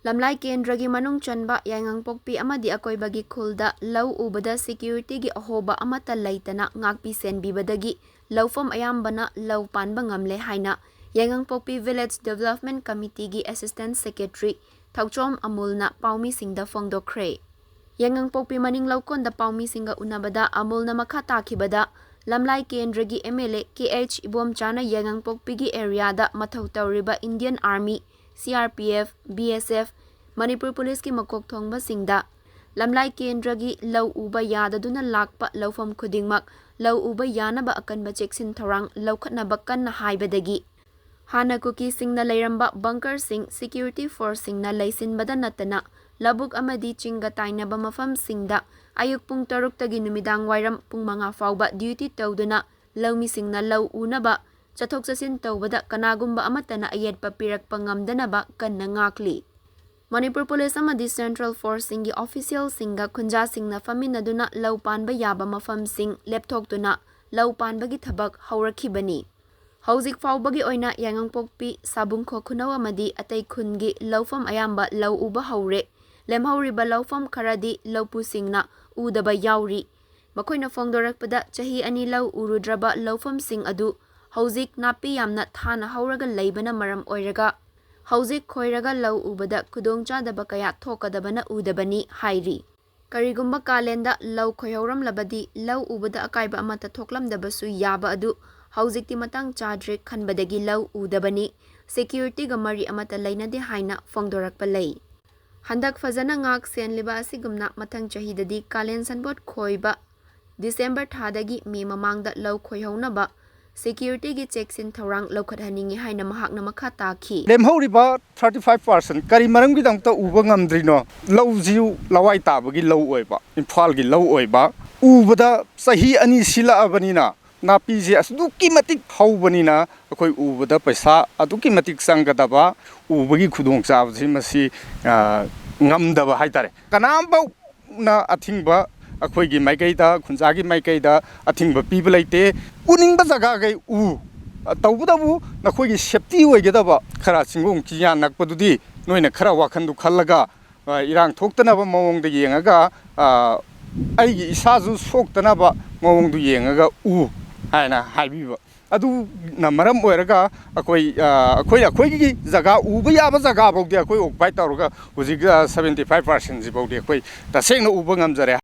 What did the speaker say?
lamlai kendragi manung chanba Yengangpokpi amadi akoibagi khulda lau ubada security gi ahoba amata Leitana ngakpi senbibadagi laufam Ayambana lau Panba Ngamle Haina Yengangpokpi Village Development Committee gi Assistant Secretary Thauchom Amulna paumi singda Fongdorakli Yengangpokpi maning laukonda paumi singa unabada Amulna makha takibada lamlai kendragi MLA KH Ibomchana Yengangpokpi gi area da mathau tawriba Indian Army CRPF, BSF, Manipur Police ki makok thongba singda lamlai kendragi lau uba yadaduna lakpa laufam khudingmak lau uba yanaba akanba cheksin thorang laukhatnaba kanna haibadagi hana kuki singna leiramba bunker sing security force singna leisinbada natana labuk amadi chinga tainaba mafam singda ayuk pung 6 tagi numidang wairam pung 5 fauba duty tawduna laumi singna lau unaba chathok chasin tawbada kanagumba amatana ayet papirakpa ngamdanaba kanna ngakli Manipur Police amadi Central Force singi official singa khunja singna faminaduna lau panba yaba mafam sing lepthoktuna lau panbagi thabak haurakibani hauzik faubagi oina Yengangpokpi sabungkho khunaw amadi atay khungi laufam Ayamba lau uba haure lemhauriba laufam kharadi laupu singna udaba yauri makoina Fongdorakpada chahi ani lau urudraba laufam sing adu hauzik napi yamna thana hauraga leibana maram oiraga hauzik khoiraga lau ubada khudongchadaba kaya thokadabana udabani hairi karigumba kalenda lau khoyauram labadi lau ubada akaiba amata thoklamdabasu yaba adu hauzikti matang chadre khanbadagi lau udabani security ga mari amata lainade haina Fongdorakpa lei handak fazana ngak senliba asigumna matang chahidadi kalen sanbot khoiba December thadagi me mamangda lau khoihaunaba security gi cheksin thorang lokhat haningi haina mahakna makha takhi lemhoriba 35% kari maram gi dangta uba ngamdrino lau jiu lawai tabagi lau oiba imphal gi lau oiba ubada sahi ani sila abanina napi je asduki matik haubanina akoi ubada paisa aduki matik sangadaba ubagi khudong chabji masi ngamdaba haitare kanamba na athingba akhoi gi maikaida khunjagi maikaida athingba piba leite uningba jaga gai u tawbudabu nakhoi gi safety oigedaba khara singong kiya nakpadudi noina khara wakhandu khallaga irang thoktanaba mawongda yengaga aigi isaju soktanaba mawongdu yengaga u haina haibiba adu na maram oiraga akhoi gi jaga uba yaba jaga bawde akhoi occupy tawraga hujiga 75% ji bawde akhoi tasengna uba ngamjare